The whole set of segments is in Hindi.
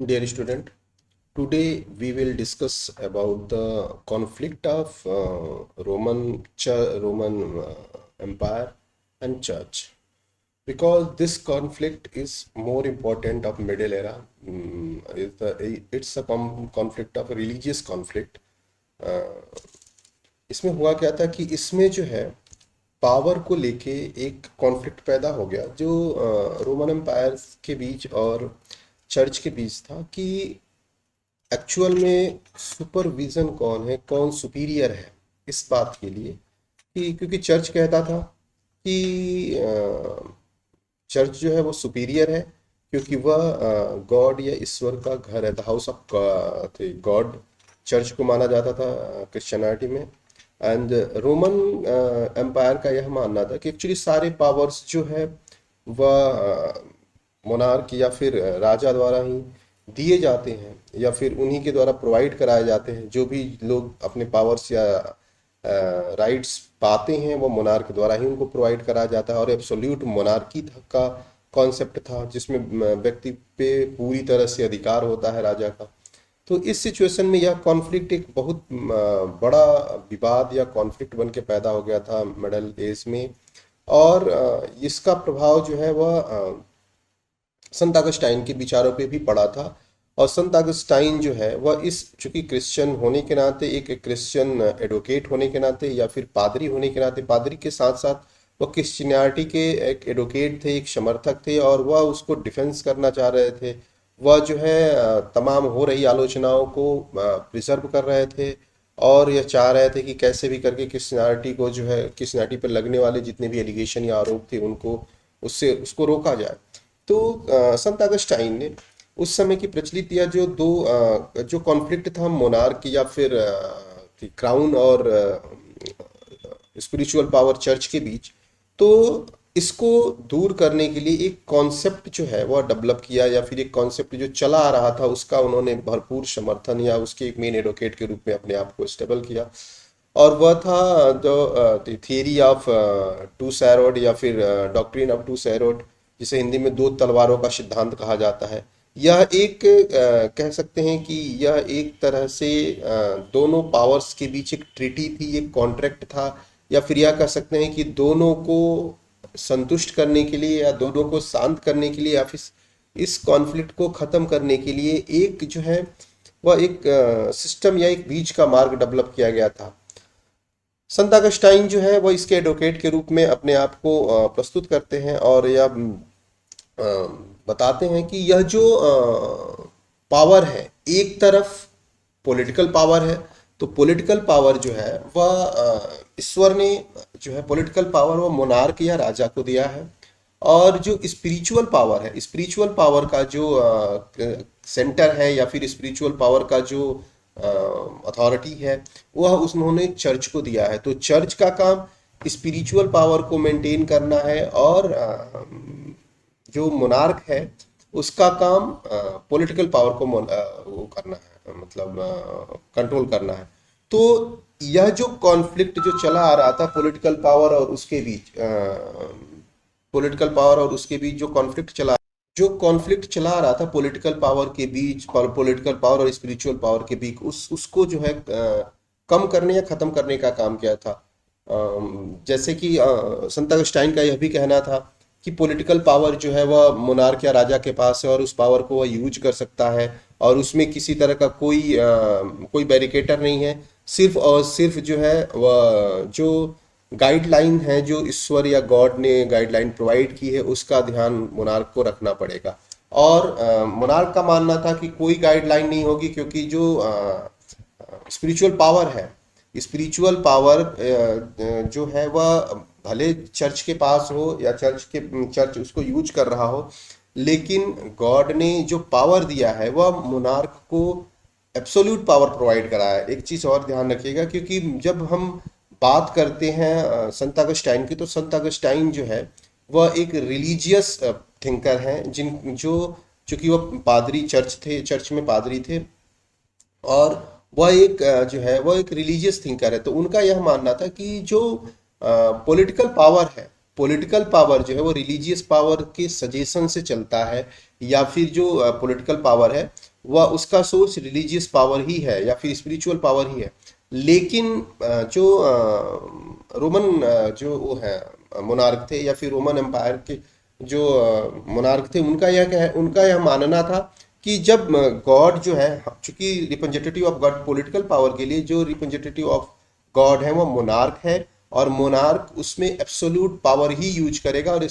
Dear student, today we will discuss about the conflict of Roman Empire and Church, because this conflict is more important of Middle Era. It's a conflict of religious conflict. इसमें हुआ क्या था कि इसमें जो है पावर को लेके एक कॉन्फ्लिक्ट पैदा हो गया जो रोमन एम्पायर के बीच और चर्च के बीच था कि एक्चुअल में सुपरविजन कौन है, कौन सुपीरियर है इस बात के लिए कि क्योंकि चर्च कहता था कि चर्च जो है वो सुपीरियर है क्योंकि वह गॉड या ईश्वर का घर है, the house of God church को माना जाता था क्रिश्चियनिटी में। एंड रोमन एम्पायर का यह मानना था कि एक्चुअली सारे पावर्स जो है वह मोनार्क या फिर राजा द्वारा ही दिए जाते हैं या फिर उन्हीं के द्वारा प्रोवाइड कराए जाते हैं। जो भी लोग अपने पावर्स या राइट्स पाते हैं वो मोनार्क द्वारा ही उनको प्रोवाइड कराया जाता है। और एब्सोल्यूट मोनार्की का कॉन्सेप्ट था जिसमें व्यक्ति पे पूरी तरह से अधिकार होता है राजा का। तो इस सिचुएशन में यह कॉन्फ्लिक्ट एक बहुत बड़ा विवाद या कॉन्फ्लिक्ट बन के पैदा हो गया था मिडल एज में। और इसका प्रभाव जो है वह संत अगस्टाइन के विचारों पे भी पड़ा था। और संत अगस्टाइन जो है वह इस चूंकि क्रिश्चियन होने के नाते, एक क्रिश्चियन एडवोकेट होने के नाते या फिर पादरी होने के नाते, पादरी के साथ साथ वह क्रिश्चियनिटी के एक एडवोकेट थे, एक समर्थक थे और वह उसको डिफेंस करना चाह रहे थे। वह जो है तमाम हो रही आलोचनाओं को प्रिजर्व कर रहे थे और यह चाह रहे थे कि कैसे भी करके क्रिश्चियनिटी को जो है क्रिश्चियनिटी पर लगने वाले जितने भी एलिगेशन या आरोप थे उनको उससे उसको रोका जाए। तो संत अगस्टाइन ने उस समय की प्रचलित या जो कॉन्फ्लिक्ट था मोनार्क या फिर क्राउन और स्पिरिचुअल पावर चर्च के बीच, तो इसको दूर करने के लिए एक कॉन्सेप्ट जो है वो डेवलप किया या फिर एक कॉन्सेप्ट जो चला आ रहा था उसका उन्होंने भरपूर समर्थन या उसके एक मेन एडवोकेट के रूप में अपने आप को स्टेबल किया। और वह था जो थियरी ऑफ टू सैरोड या फिर डॉक्ट्रिन ऑफ टू सैरोड, जिसे हिंदी में दो तलवारों का सिद्धांत कहा जाता है। यह एक कह सकते हैं कि यह एक तरह से दोनों पावर्स के बीच एक ट्रीटी थी, एक कॉन्ट्रैक्ट था। या फिर यह कह सकते हैं कि दोनों को संतुष्ट करने के लिए या दोनों को शांत करने के लिए या फिर इस कॉन्फ्लिक्ट को खत्म करने के लिए एक जो है वह एक सिस्टम या एक बीच का मार्ग डेवलप किया गया था। संत अगस्टाइन जो है वह इसके एडवोकेट के रूप में अपने आप को प्रस्तुत करते हैं और यह बताते हैं कि यह जो पावर है, एक तरफ पॉलिटिकल पावर है, तो पॉलिटिकल पावर जो है वह ईश्वर ने जो है पॉलिटिकल पावर वह मोनार्क या राजा को दिया है। और जो स्पिरिचुअल पावर है, स्पिरिचुअल पावर का जो सेंटर है या फिर स्पिरिचुअल पावर का जो अथॉरिटी है वह उन्होंने चर्च को दिया है। तो चर्च का काम स्पिरिचुअल पावर को मेंटेन करना है और जो मोनार्क है उसका काम पॉलिटिकल पावर को वो करना है, मतलब कंट्रोल करना है। तो यह जो कॉन्फ्लिक्ट जो चला आ रहा था पॉलिटिकल पावर और उसके बीच, पॉलिटिकल पावर और उसके बीच जो कॉन्फ्लिक्ट चला आ रहा था पॉलिटिकल पावर के बीच, पॉलिटिकल पावर और स्पिरिचुअल पावर के बीच, उसको जो है कम करने या खत्म करने का काम किया था। जैसे कि संत अगस्टाइन का यह भी कहना था कि पॉलिटिकल पावर जो है वह मोनार्क या राजा के पास है और उस पावर को वह यूज कर सकता है और उसमें किसी तरह का कोई बैरिकेटर नहीं है। सिर्फ और सिर्फ जो है वह जो गाइडलाइन है जो ईश्वर या गॉड ने गाइडलाइन प्रोवाइड की है उसका ध्यान मोनार्क को रखना पड़ेगा। और मोनार्क का मानना था कि कोई गाइडलाइन नहीं होगी क्योंकि जो स्पिरिचुअल पावर है, स्पिरिचुअल पावर जो है वह भले चर्च के पास हो या चर्च उसको यूज कर रहा हो, लेकिन गॉड ने जो पावर दिया है वह मोनार्क को एब्सोल्यूट पावर प्रोवाइड करा है। एक चीज और ध्यान रखिएगा क्योंकि जब हम बात करते हैं संत अगस्टाइन की, तो संत अगस्टाइन जो है वह एक रिलीजियस थिंकर हैं जिन जो चूंकि वह पादरी चर्च में पादरी थे और वह एक जो है वह एक रिलीजियस थिंकर है। तो उनका यह मानना था कि जो पॉलिटिकल पावर है, पॉलिटिकल पावर जो है वो रिलीजियस पावर के सजेशन से चलता है या फिर जो पॉलिटिकल पावर है वह उसका सोर्स रिलीजियस पावर ही है या फिर स्पिरिचुअल पावर ही है। लेकिन जो रोमन जो वो है मोनार्क थे या फिर रोमन एम्पायर के जो मोनार्क थे, उनका यह मानना था कि जब गॉड जो है, चूंकि representative of God political power के लिए जो रिप्रेजेंटेटिव ऑफ गॉड है वो मोनार्क है, और मोनार्क उसमें एब्सोल्यूट पावर ही यूज करेगा, और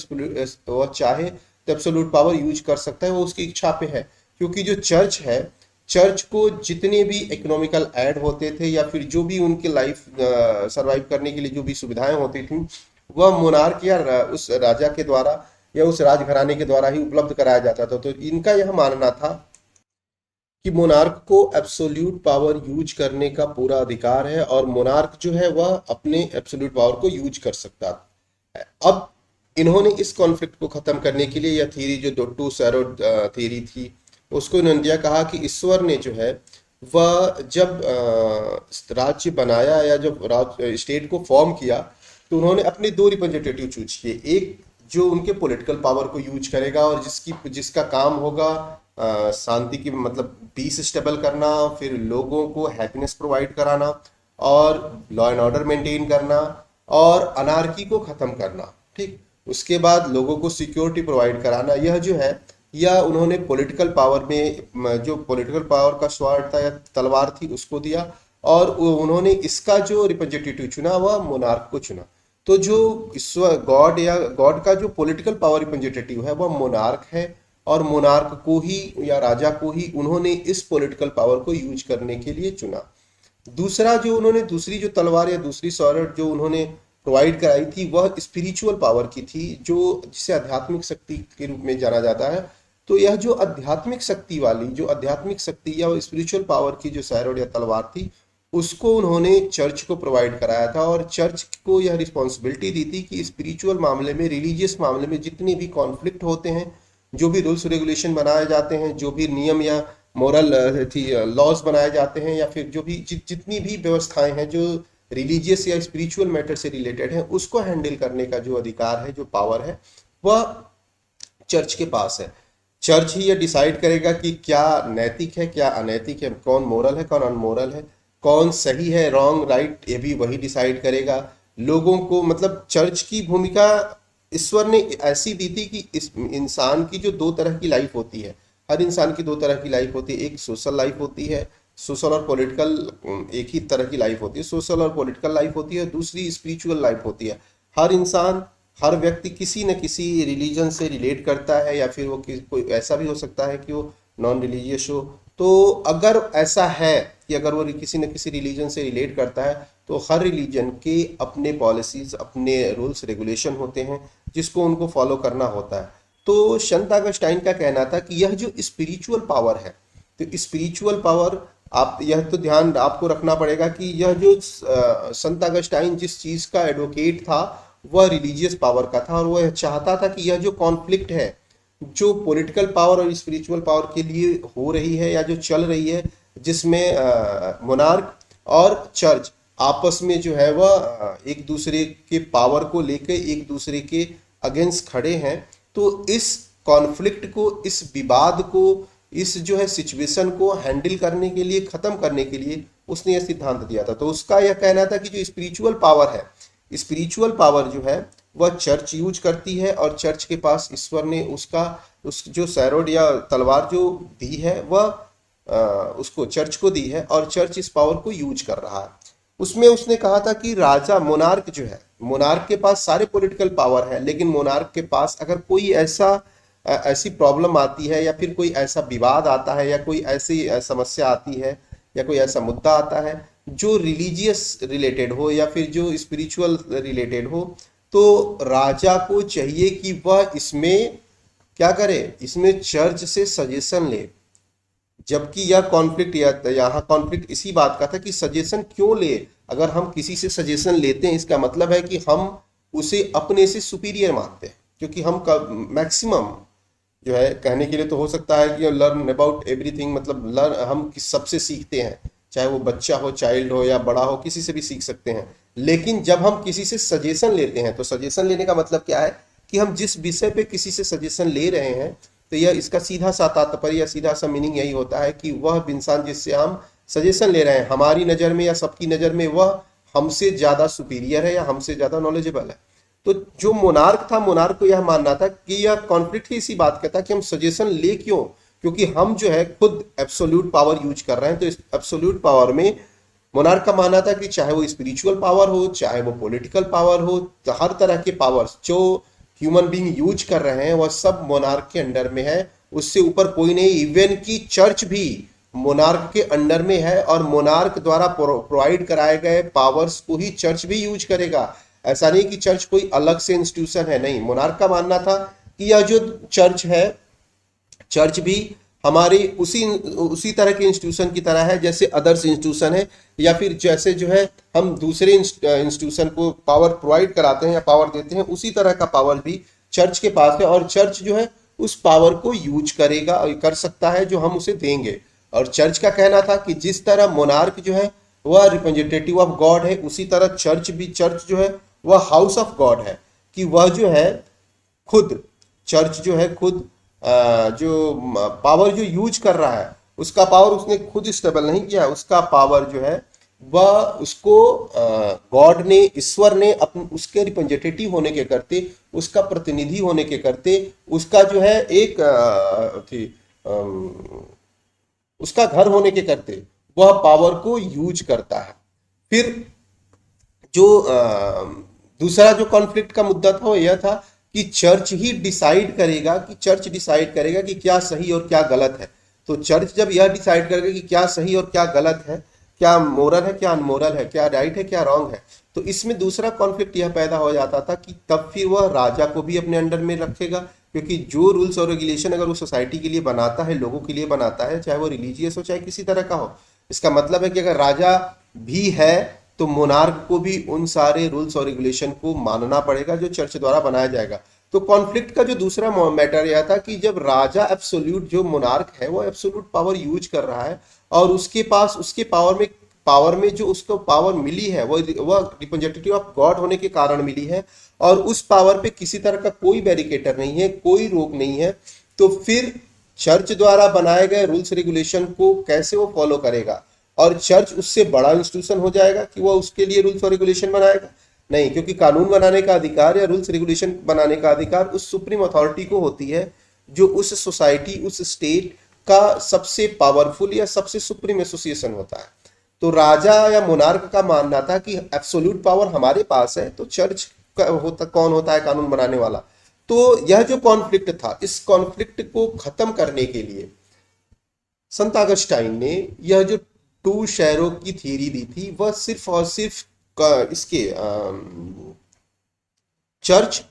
वो चाहे तो एब्सोल्यूट पावर यूज कर सकता है, वो उसकी इच्छा पे है। क्योंकि जो चर्च है, चर्च को जितने भी इकोनॉमिकल ऐड होते थे या फिर जो भी उनके लाइफ सरवाइव करने के लिए जो भी सुविधाएं होती थी, वह मोनार्क या उस राजा के द्वारा या उस राजघराने के द्वारा ही उपलब्ध कराया जाता था। तो इनका यह मानना था कि मोनार्क को एब्सोल्यूट पावर यूज करने का पूरा अधिकार है, और मोनार्क जो है वह अपने एब्सोल्यूट पावर को यूज कर सकता है। अब इन्होंने इस कॉन्फ्लिक्ट को खत्म करने के लिए यह थ्योरी जो टू सैरोड थ्योरी थी, उसको इन्होंने दिया, कहा कि ईश्वर ने जो है वह जब राज्य बनाया या जब स्टेट को फॉर्म किया, तो उन्होंने अपने दो रिप्रेजेंटेटिव चूज किए। एक जो उनके पॉलिटिकल पावर को यूज करेगा और जिसका काम होगा शांति की मतलब पीस स्टेबल करना, फिर लोगों को हैप्पीनेस प्रोवाइड कराना, और लॉ एंड ऑर्डर मेंटेन करना, और अनार्की को खत्म करना। ठीक, उसके बाद लोगों को सिक्योरिटी प्रोवाइड कराना। यह जो है, या उन्होंने पॉलिटिकल पावर में जो पॉलिटिकल पावर का स्वॉर्ड था या तलवार थी उसको दिया, और उन्होंने इसका जो रिप्रेजेंटेटिव चुना वह मोनार्क को चुना। तो जो ईश्वर गॉड या गॉड का जो पॉलिटिकल पावर रिप्रेजेंटेटिव है वह मोनार्क है, और मोनार्क को ही या राजा को ही उन्होंने इस पॉलिटिकल पावर को यूज करने के लिए चुना। दूसरा जो उन्होंने दूसरी जो तलवार या दूसरी स्वॉर्ड जो उन्होंने प्रोवाइड कराई थी वह स्पिरिचुअल पावर की थी, जो जिसे आध्यात्मिक शक्ति के रूप में जाना जाता है। तो यह जो आध्यात्मिक शक्ति या स्पिरिचुअल पावर की जो स्वॉर्ड या तलवार थी, उसको उन्होंने चर्च को प्रोवाइड कराया था, और चर्च को यह रिस्पॉन्सिबिलिटी दी थी कि स्पिरिचुअल मामले में, रिलीजियस मामले में जितने भी कॉन्फ्लिक्ट होते हैं, जो भी रूल्स रेगुलेशन बनाए जाते हैं, जो भी नियम या मोरल लॉज बनाए जाते हैं, या फिर जो भी जितनी भी व्यवस्थाएं हैं जो रिलीजियस या स्पिरिचुअल मैटर से रिलेटेड है, उसको हैंडल करने का जो अधिकार है, जो पावर है, वह चर्च के पास है। चर्च ही यह डिसाइड करेगा कि क्या नैतिक है, क्या अनैतिक है, कौन मोरल है, कौन अनमोरल है, कौन सही है, रॉन्ग राइट, ये भी वही डिसाइड करेगा। लोगों को मतलब चर्च की भूमिका ईश्वर ने ऐसी दी थी कि इस इंसान की जो दो तरह की लाइफ होती है, हर इंसान की दो तरह की लाइफ होती है। एक सोशल लाइफ होती है, सोशल और पॉलिटिकल, एक ही तरह की लाइफ होती है, सोशल और पॉलिटिकल लाइफ होती है। दूसरी स्पिरिचुअल लाइफ होती है। हर इंसान, हर व्यक्ति किसी न किसी रिलीजन से रिलेट करता है, या फिर वो कोई ऐसा भी हो सकता है कि वो नॉन रिलीजियस हो। तो अगर ऐसा है कि अगर वो किसी न किसी रिलीजन से रिलेट करता है, तो हर रिलीजन के अपने पॉलिसीज, अपने रूल्स रेगुलेशन होते हैं जिसको उनको फॉलो करना होता है। तो संत अगस्टाइन का कहना था कि यह जो स्पिरिचुअल पावर है, तो स्पिरिचुअल पावर, आप यह तो ध्यान आपको रखना पड़ेगा कि यह जो संत अगस्टाइन जिस चीज का एडवोकेट था वह रिलीजियस पावर का था, और वह चाहता था कि यह जो कॉन्फ्लिक्ट है जो पॉलिटिकल पावर और स्पिरिचुअल पावर के लिए हो रही है या जो चल रही है, जिसमें मोनार्क और चर्च आपस में जो है वह एक दूसरे के पावर को लेकर एक दूसरे के अगेंस्ट खड़े हैं, तो इस कॉन्फ्लिक्ट को, इस विवाद को, इस जो है सिचुएशन को हैंडल करने के लिए, खत्म करने के लिए उसने यह सिद्धांत दिया था। तो उसका यह कहना था कि जो स्पिरिचुअल पावर है, स्पिरिचुअल पावर जो है वह चर्च यूज करती है, और चर्च के पास ईश्वर ने उस जो सैरोड या तलवार जो दी है वह उसको चर्च को दी है, और चर्च इस पावर को यूज कर रहा है। उसमें उसने कहा था कि राजा मोनार्क जो है, मोनार्क के पास सारे पॉलिटिकल पावर है, लेकिन मोनार्क के पास अगर कोई ऐसी प्रॉब्लम आती है, या फिर कोई ऐसा विवाद आता है, या कोई ऐसी समस्या आती है, या कोई ऐसा मुद्दा आता है जो रिलीजियस रिलेटेड हो या फिर जो स्पिरिचुअल रिलेटेड हो, तो राजा को चाहिए कि वह इसमें क्या करे, इसमें चर्च से सजेशन ले। जबकि यह कॉन्फ्लिक्ट, यहाँ कॉन्फ्लिक्ट इसी बात का था कि सजेशन क्यों ले। अगर हम किसी से सजेशन लेते हैं, इसका मतलब है कि हम उसे अपने से सुपीरियर मानते हैं, क्योंकि हम मैक्सिमम जो है, कहने के लिए तो हो सकता है कि लर्न अबाउट एवरीथिंग, मतलब लर्न हम सबसे सीखते हैं, चाहे वो बच्चा हो, चाइल्ड हो या बड़ा हो, किसी से भी सीख सकते हैं। लेकिन जब हम किसी से सजेशन लेते हैं, तो सजेशन लेने का मतलब क्या है कि हम जिस विषय पे किसी से सजेशन ले रहे हैं तो यह इसका सीधा सा तात्पर्य या सीधा सा मीनिंग यही होता है कि वह इंसान जिससे हम सजेशन ले रहे हैं, हमारी नज़र में या सबकी नज़र में वह हमसे ज़्यादा सुपीरियर है या हमसे ज़्यादा नॉलेजेबल है। तो जो मोनार्क था, मोनार्क को यह मानना था कि यह कॉन्फ्लिक्ट ही इसी बात का था कि हम सजेशन ले क्यों, क्योंकि हम जो है खुद एब्सोल्यूट पावर यूज कर रहे हैं। तो इस एब्सोल्यूट पावर में मोनार्क का मानना था कि चाहे वो स्पिरिचुअल पावर हो, चाहे वो पॉलिटिकल पावर हो, तो हर तरह के पावर्स जो ह्यूमन बीइंग यूज कर रहे हैं वह सब मोनार्क के अंडर में है, उससे ऊपर कोई नहीं। इवन की चर्च भी मोनार्क के अंडर में है और मोनार्क द्वारा प्रोवाइड कराए गए पावर्स को ही चर्च भी यूज करेगा। ऐसा नहीं कि चर्च कोई अलग से इंस्टीट्यूशन है, नहीं। मोनार्क का मानना था कि यह जो चर्च है, चर्च भी हमारी उसी तरह के इंस्टीट्यूशन की तरह है जैसे अदर्स इंस्टीट्यूशन है, या फिर जैसे जो है हम दूसरे इंस्टीट्यूशन को पावर प्रोवाइड कराते हैं या पावर देते हैं, उसी तरह का पावर भी चर्च के पास है। और चर्च जो है उस पावर को यूज करेगा और कर सकता है जो हम उसे देंगे। और चर्च का कहना था कि जिस तरह मोनार्क जो है वह रिप्रेजेंटेटिव ऑफ गॉड है, उसी तरह चर्च जो है वह हाउस ऑफ गॉड है, कि वह जो है खुद, चर्च जो है खुद जो पावर जो यूज कर रहा है उसका पावर उसने खुद स्टेबल नहीं किया है, उसका पावर जो है वह उसको गॉड ने, ईश्वर ने अपने उसके रिप्रेजेंटेटिव होने के करते, उसका प्रतिनिधि होने के करते, उसका जो है एक उसका घर होने के करते वह पावर को यूज करता है। फिर जो दूसरा जो कॉन्फ्लिक्ट का मुद्दा था वो यह था कि चर्च डिसाइड करेगा कि क्या सही और क्या गलत है। तो चर्च जब यह डिसाइड करेगा कि क्या सही और क्या गलत है, क्या मोरल है क्या अनमोरल है, क्या राइट है क्या रॉन्ग है, तो इसमें दूसरा कॉन्फ्लिक्ट यह पैदा हो जाता था कि तब फिर वह राजा को भी अपने अंडर में रखेगा, क्योंकि जो रूल्स और रेगुलेशन अगर वो सोसाइटी के लिए बनाता है, लोगों के लिए बनाता है, चाहे वो रिलीजियस हो चाहे किसी तरह का हो, इसका मतलब है कि अगर राजा भी है तो मोनार्क को भी उन सारे रूल्स और रेगुलेशन को मानना पड़ेगा जो चर्च द्वारा बनाया जाएगा। तो कॉन्फ्लिक्ट का जो दूसरा मैटर यह था कि जब राजा एब्सोल्यूट, जो मोनार्क है वो एब्सोल्यूट पावर यूज कर रहा है और उसके पास उसके पावर में जो उसको पावर मिली है वो रिप्रेजेंटेटिव ऑफ गॉड होने के कारण मिली है, और उस पावर पे किसी तरह का कोई बैरिकेटर नहीं है, कोई रोक नहीं है, तो फिर चर्च द्वारा बनाए गए रूल्स रेगुलेशन को कैसे वो फॉलो करेगा? और चर्च उससे बड़ा इंस्टीट्यूशन हो जाएगा कि वो उसके लिए रूल्स और रेगुलेशन बनाएगा? नहीं, क्योंकि कानून बनाने का अधिकार या रूल्स रेगुलेशन बनाने का अधिकार उस सुप्रीम अथॉरिटी को होती है जो उस सोसाइटी, उस स्टेट का सबसे पावरफुल या सबसे सुप्रीम एसोसिएशन होता है। तो राजा या मोनार्क का मानना था कि एब्सोल्यूट पावर हमारे पास है, तो चर्च कौन होता है कानून बनाने वाला। तो यह जो कॉन्फ्लिक्ट था, इस कॉन्फ्लिक्ट को खत्म करने के लिए संत अगस्टाइन ने यह जो टू शहरों की थियरी दी थी, वह सिर्फ और सिर्फ इसके चर्च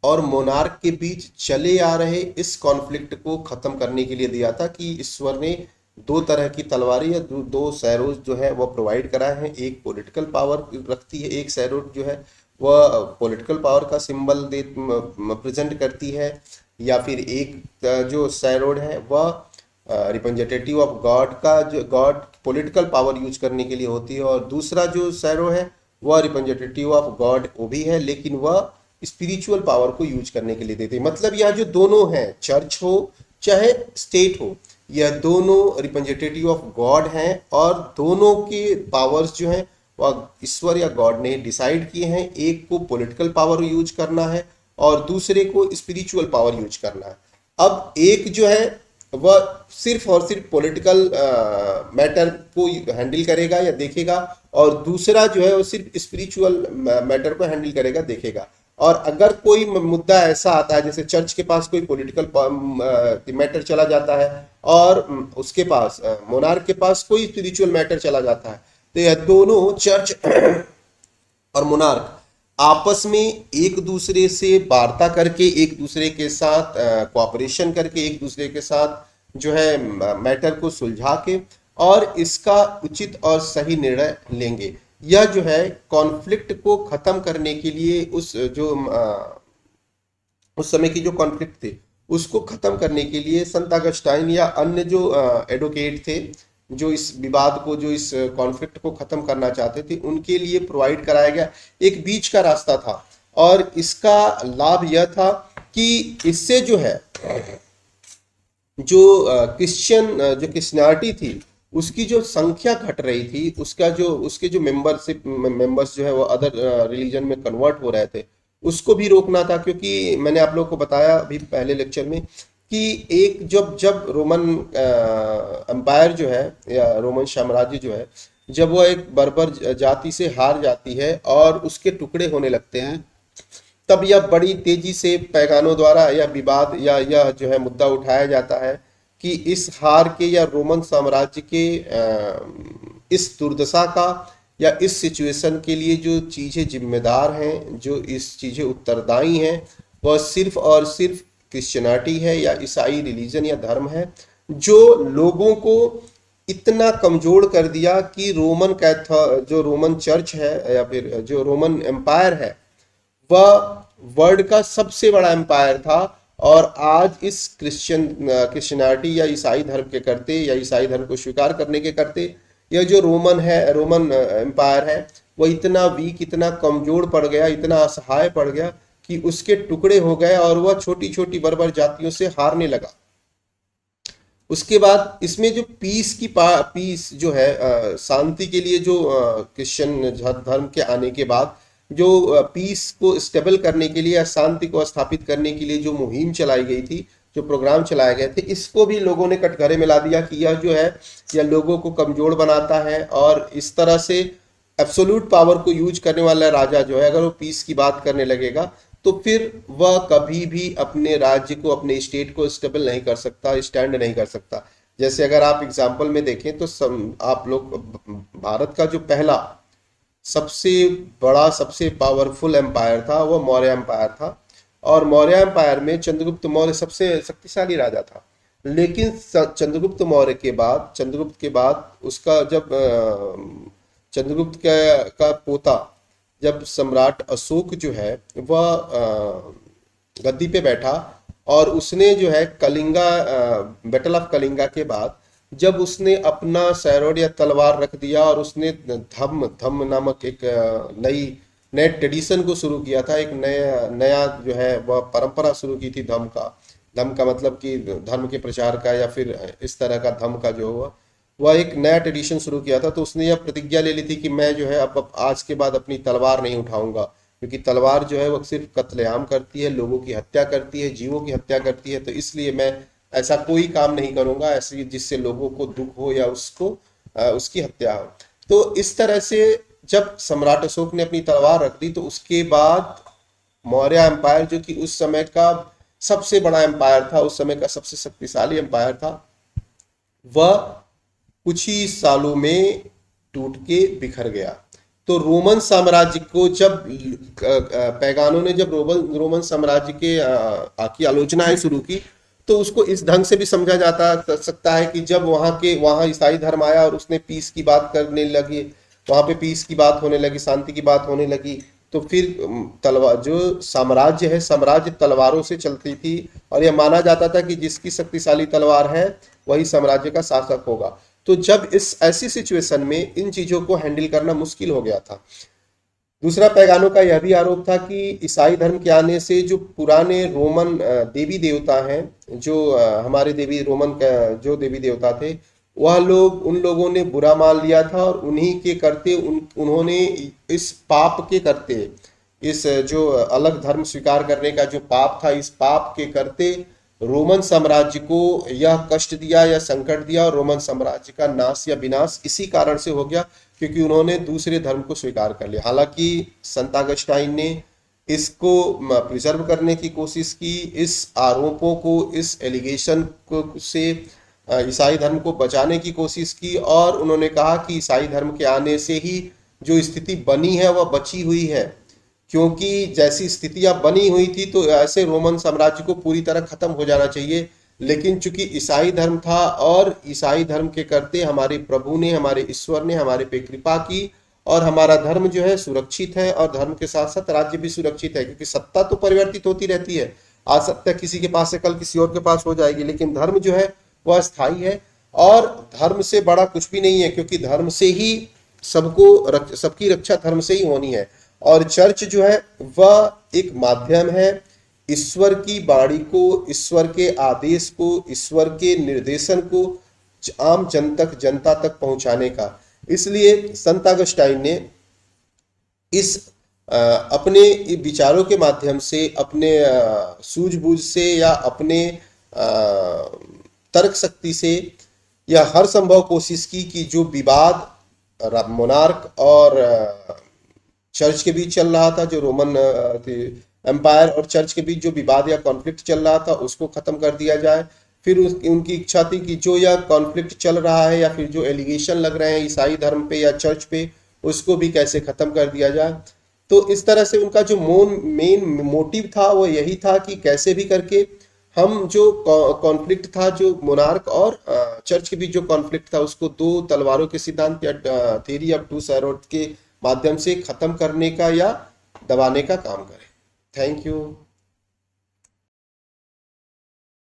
और मोनार्क के बीच चले आ रहे इस कॉन्फ्लिक्ट को खत्म करने के लिए दिया था कि ईश्वर ने दो तरह की तलवारें या दो सैरोज जो है वह प्रोवाइड कराए हैं। एक पॉलिटिकल पावर रखती है, एक सैरोज जो है वह पॉलिटिकल पावर का सिंबल दे प्रेजेंट करती है, या फिर एक जो सैरोड है वह रिप्रेजेंटेटिव ऑफ गॉड का, जो गॉड पॉलिटिकल पावर यूज करने के लिए होती है, और दूसरा जो सैरो है वह रिप्रेजेंटेटिव ऑफ गॉड वो भी है, लेकिन वह स्पिरिचुअल पावर को यूज करने के लिए देते हैं। मतलब यह जो दोनों हैं, चर्च हो चाहे स्टेट हो, यह दोनों रिप्रेजेंटेटिव ऑफ गॉड हैं और दोनों के पावर्स जो हैं वह ईश्वर या गॉड ने डिसाइड किए हैं। एक को पॉलिटिकल पावर यूज करना है और दूसरे को स्पिरिचुअल पावर यूज करना है। अब एक जो है वह सिर्फ और सिर्फ पॉलिटिकल मैटर को हैंडल करेगा या देखेगा, और दूसरा जो है वो सिर्फ स्पिरिचुअल मैटर को हैंडल करेगा, देखेगा। और अगर कोई मुद्दा ऐसा आता है, जैसे चर्च के पास कोई पॉलिटिकल मैटर चला जाता है और उसके पास मोनार्क के पास कोई स्पिरिचुअल मैटर चला जाता है, तो यह दोनों चर्च और मोनार्क आपस में एक दूसरे से वार्ता करके, एक दूसरे के साथ कोऑपरेशन करके, एक दूसरे के साथ जो है मैटर को सुलझा के और इसका उचित और सही निर्णय लेंगे। यह जो है कॉन्फ्लिक्ट को खत्म करने के लिए उस समय की जो कॉन्फ्लिक्ट थे उसको खत्म करने के लिए संत अगस्टाइन या अन्य जो एडवोकेट थे जो इस विवाद को, जो इस कॉन्फ्लिक्ट को खत्म करना चाहते थे, उनके लिए प्रोवाइड कराया गया एक बीच का रास्ता था। और इसका लाभ यह था कि इससे जो है जो क्रिश्चियनिटी थी उसकी जो संख्या घट रही थी, उसका जो उसके जो मेंबर्स जो है वो अदर रिलीजन में कन्वर्ट हो रहे थे, उसको भी रोकना था। क्योंकि मैंने आप लोग को बताया अभी पहले लेक्चर में कि एक जब जब रोमन एम्पायर जो है या रोमन साम्राज्य जो है, जब वो एक बर्बर जाति से हार जाती है और उसके टुकड़े होने लगते हैं, तब यह बड़ी तेजी से पैगानों द्वारा यह विवाद या यह जो है मुद्दा उठाया जाता है कि इस हार के या रोमन साम्राज्य के इस दुर्दशा का या इस सिचुएशन के लिए जो चीज़ें जिम्मेदार हैं, जो इस चीज़ें उत्तरदायी हैं, वह सिर्फ और सिर्फ क्रिश्चियनिटी है या ईसाई रिलीजन या धर्म है, जो लोगों को इतना कमजोर कर दिया कि जो रोमन चर्च है या फिर जो रोमन एम्पायर है, वह वर्ल्ड का सबसे बड़ा एम्पायर था। और आज इस क्रिश्चियनिटी या ईसाई धर्म के करते या ईसाई धर्म को स्वीकार करने के करते, यह जो रोमन एम्पायर है, वह इतना वीक, इतना कमजोर पड़ गया, इतना असहाय पड़ गया कि उसके टुकड़े हो गए और वह छोटी छोटी बर्बर जातियों से हारने लगा। उसके बाद इसमें जो पीस जो है, शांति के लिए जो क्रिश्चियन धर्म के आने के बाद जो पीस को स्टेबल करने के लिए या शांति को स्थापित करने के लिए जो मुहिम चलाई गई थी, जो प्रोग्राम चलाए गए थे, इसको भी लोगों ने कटघरे में ला दिया कि यह जो है यह लोगों को कमजोर बनाता है। और इस तरह से एब्सोल्यूट पावर को यूज करने वाला राजा जो है, अगर वो पीस की बात करने लगेगा तो फिर वह कभी भी अपने राज्य को, अपने स्टेट को स्टेबल नहीं कर सकता, स्टैंड नहीं कर सकता। जैसे अगर आप एग्जाम्पल में देखें तो आप लोग भारत का जो पहला सबसे बड़ा, सबसे पावरफुल एम्पायर था, वो मौर्य एम्पायर था। और मौर्य एम्पायर में चंद्रगुप्त मौर्य सबसे शक्तिशाली राजा था। लेकिन चंद्रगुप्त के बाद उसका जब चंद्रगुप्त का पोता, जब सम्राट अशोक जो है वह गद्दी पे बैठा, और उसने जो है कलिंगा, बैटल ऑफ कलिंगा के बाद जब उसने अपना सैरोड या तलवार रख दिया और उसने धम्म नामक एक नए ट्रेडिशन को शुरू किया था, एक नया नया जो है वह परंपरा शुरू की थी धम्म का मतलब कि धर्म के प्रचार का, या फिर इस तरह का धम्म का जो हुआ, वह एक नया ट्रेडिशन शुरू किया था। तो उसने यह प्रतिज्ञा ले ली थी कि मैं जो है अब आज के बाद अपनी तलवार नहीं उठाऊंगा, क्योंकि तलवार जो है वह सिर्फ कत्लेआम करती है, लोगों की हत्या करती है, जीवों की हत्या करती है। तो इसलिए मैं ऐसा कोई काम नहीं करूंगा ऐसे जिससे लोगों को दुख हो या उसकी हत्या हो। तो इस तरह से जब सम्राट अशोक ने अपनी तलवार रख दी, तो उसके बाद मौर्य एम्पायर, जो कि उस समय का सबसे बड़ा एम्पायर था, उस समय का सबसे शक्तिशाली एम्पायर था, वह कुछ ही सालों में टूट के बिखर गया। तो रोमन साम्राज्य को जब पैगानों ने जब रोमन साम्राज्य की आलोचनाएं शुरू की, तो उसको इस ढंग से भी समझा जाता सकता है कि जब वहां ईसाई धर्म आया और उसने पीस की बात करने लगी, वहां पे पीस की बात होने लगी, शांति की बात होने लगी, तो फिर तलवार जो साम्राज्य है, साम्राज्य तलवारों से चलती थी, और यह माना जाता था कि जिसकी शक्तिशाली तलवार है वही साम्राज्य का शासक होगा। तो जब इस ऐसी सिचुएशन में इन चीजों को हैंडल करना मुश्किल हो गया था। दूसरा, पैगानों का यह भी आरोप था कि ईसाई धर्म के आने से जो पुराने रोमन देवी देवता हैं, जो हमारे जो देवी देवता थे, वह उन लोगों ने बुरा मान लिया था, और उन्हीं के करते उन्होंने इस पाप के करते, इस जो अलग धर्म स्वीकार करने का जो पाप था, इस पाप के करते रोमन साम्राज्य को यह कष्ट दिया या संकट दिया, और रोमन साम्राज्य का नाश या विनाश इसी कारण से हो गया क्योंकि उन्होंने दूसरे धर्म को स्वीकार कर लिया। हालांकि संत अगस्टाइन ने इसको प्रिजर्व करने की कोशिश की, इस आरोपों को, इस एलिगेशन को से ईसाई धर्म को बचाने की कोशिश की, और उन्होंने कहा कि ईसाई धर्म के आने से ही जो स्थिति बनी है वह बची हुई है, क्योंकि जैसी स्थितियां बनी हुई थी तो ऐसे रोमन साम्राज्य को पूरी तरह खत्म हो जाना चाहिए। लेकिन चूंकि ईसाई धर्म था, और ईसाई धर्म के करते हमारे प्रभु ने, हमारे ईश्वर ने हमारे पे कृपा की, और हमारा धर्म जो है सुरक्षित है, और धर्म के साथ साथ राज्य भी सुरक्षित है, क्योंकि सत्ता तो परिवर्तित होती रहती है। आज सत्ता किसी के पास है, कल किसी और के पास हो जाएगी, लेकिन धर्म जो है वह स्थायी है, और धर्म से बड़ा कुछ भी नहीं है, क्योंकि धर्म से ही सबकी रक्षा धर्म से ही होनी है। और चर्च जो है वह एक माध्यम है, ईश्वर की वाणी को, ईश्वर के आदेश को, ईश्वर के निर्देशन को आम जनता तक पहुंचाने का। इसलिए संत अगस्टाइन ने इस अपने विचारों के माध्यम से, अपने सूझबूझ से या अपने तर्क शक्ति से, या हर संभव कोशिश की कि जो विवाद मोनार्क और चर्च के बीच चल रहा था, जो रोमन एम्पायर और चर्च के बीच जो विवाद या कॉन्फ्लिक्ट चल रहा था, उसको खत्म कर दिया जाए। फिर उनकी इच्छा थी कि जो यह कॉन्फ्लिक्ट चल रहा है या फिर जो एलिगेशन लग रहे हैं ईसाई धर्म पे या चर्च पे, उसको भी कैसे खत्म कर दिया जाए। तो इस तरह से उनका जो मेन मोटिव था वो यही था कि कैसे भी करके हम जो कॉन्फ्लिक्ट था, जो मोनार्क और चर्च के बीच जो कॉन्फ्लिक्ट था, उसको दो तलवारों के सिद्धांत या थ्योरी ऑफ टू सैरोड के माध्यम से खत्म करने का या दबाने का काम करें। Thank you.